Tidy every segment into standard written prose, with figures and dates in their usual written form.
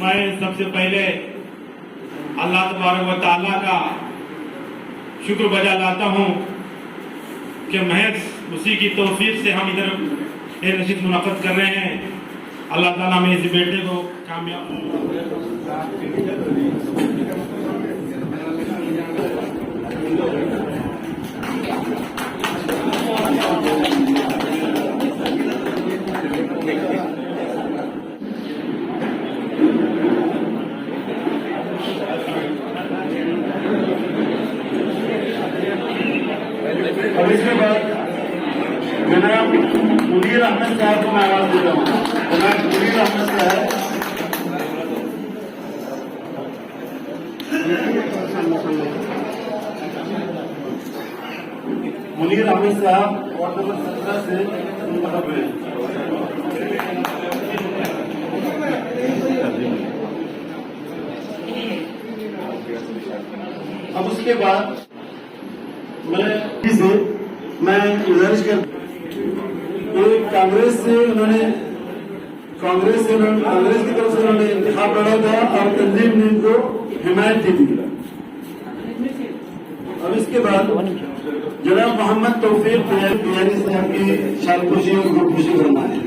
मैं सबसे पहले अल्लाह तबारक व तआला का शुक्र बजा लाता हूँ कि महज उसी की तौफीक से हम इधर ये नशिस्त मुनक़्क़द कर रहे हैं। अल्लाह ताला में इस बेटे को कामयाब और इसके बाद जनाब मुनीर अहमद साहब को मैं आवाज देता हूँ। जनाब मुनीर अहमद साहब, मुनीर अहमद साहब वार्ड नंबर 17 से मुंतखब हुए। अब उसके बाद मैं गुजारिश कर कांग्रेस की तरफ से उन्होंने इंतखाब लड़ा था और तंजीम ने इनको हिमायत दी थी। अब इसके बाद जनाब मोहम्मद तौफीक बिहारी साहब की शालपोशी और ग्रुपपोशी करना है।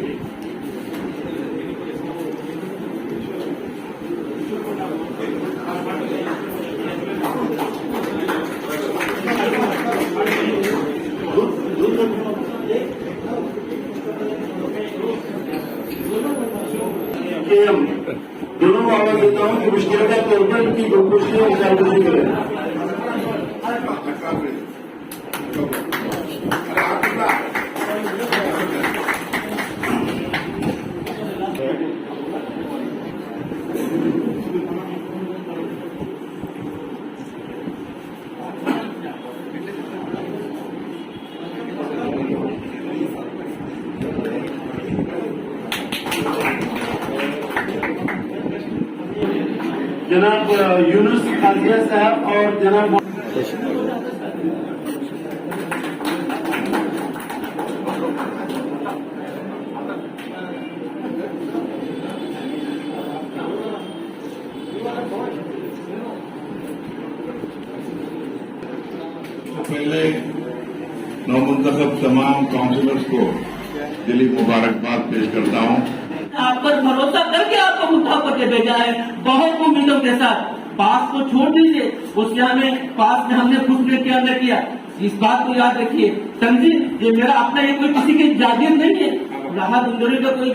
दोनों को आवाज देता हूँ कि मुश्किल तौर पर इनकी ग्रुपपोशी और शालपोशी करें। जनाब यूनुस काजिया साहब और जनाब पहले नवमुंतखब तमाम काउंसिलर्स को दिली मुबारकबाद पेश करता हूँ। आप पर भरोसा करके आपको मुद्दा पर भेजा है बहुत उम्मीदों के साथ। पास को छोड़ दीजिए, उसके हमें पास में हमने खुद ने क्या न किया, इस बात को याद रखिए। तंजीम ये मेरा अपना, ये कोई किसी की जागीर नहीं है। राहत इंदौरी का कोई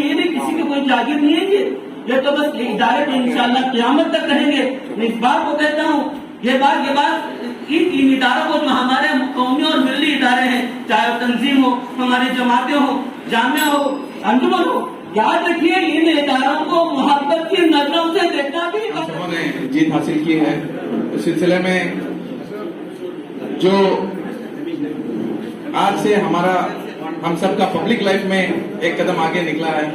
ये नहीं, किसी की कोई जागीर नहीं है। ये तो बस इदारे में इंशाल्लाह क़यामत तक रहेंगे। मैं इस बात को कहता हूँ, ये बात इन इदारों को जो हमारे कौमी और मिली इदारे हैं, चाहे तंजीम हो, हमारी जमातें हो, जामिया हो, अंजुमन हो, याद रखिए इन इदारों को मोहब्बत की नजरों से देखना भी। लोगों ने जीत हासिल की है। इस सिलसिले में जो आज से हम सबका पब्लिक लाइफ में एक कदम आगे निकला है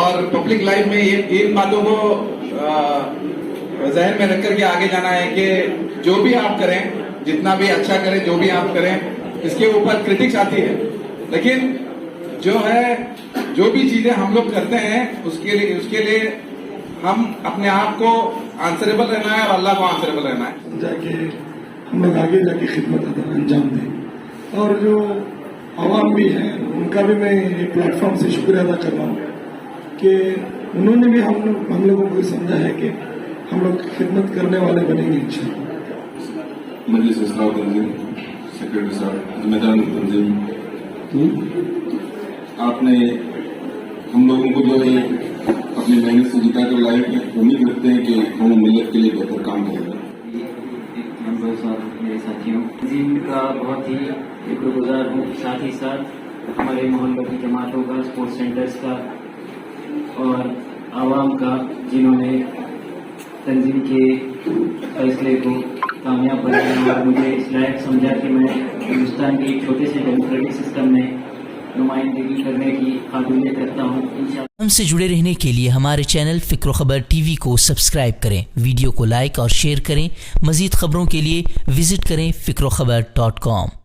और पब्लिक लाइफ में इन बातों को जहन में रख करके आगे जाना है कि जो भी आप करें, जितना भी अच्छा करें, जो भी आप करें, इसके ऊपर क्रिटिक्स आती है, लेकिन जो भी चीजें हम लोग करते हैं उसके लिए हम अपने आप को आंसरेबल रहना है और अल्लाह को आंसरेबल रहना है। जाके हम लोग आगे जाके खिदमत अंजाम दें। और जो आवाम भी है उनका भी मैं एक प्लेटफॉर्म से शुक्रिया अदा कर रहा हूँ कि उन्होंने भी हम लोगों को समझा है कि हम लोग खिदमत करने वाले बनेंगे इंशाअल्लाह। मजलिस इस्लाह तंजीम सेक्रेटरी साहब, जिम्मेदार तंजीम, आपने हम लोगों को जो है अपनी मेहनत से जिता कर लाए हैं। उम्मीद करते हैं कि हम मिलत के लिए बेहतर काम करेंगे। मेरे साथियों, तंजीम का बहुत ही शुक्रगुजार हूँ, साथ ही साथ हमारे मोहल्लों की जमातों का, स्पोर्ट्स सेंटर्स का और आवाम का, जिन्होंने तंजीम के फैसले को कामयाब बनाया और मुझे इस लायक समझा कि मैं हिंदुस्तान के छोटे से डेमोक्रेटिक सिस्टम में नुमाइंदगी करने की काबिलियत रखता हूँ। हमसे जुड़े रहने के लिए हमारे चैनल फिक्र खबर टीवी को सब्सक्राइब करें, वीडियो को लाइक और शेयर करें। मजीद खबरों के लिए विजिट करें fikrokhabar.com।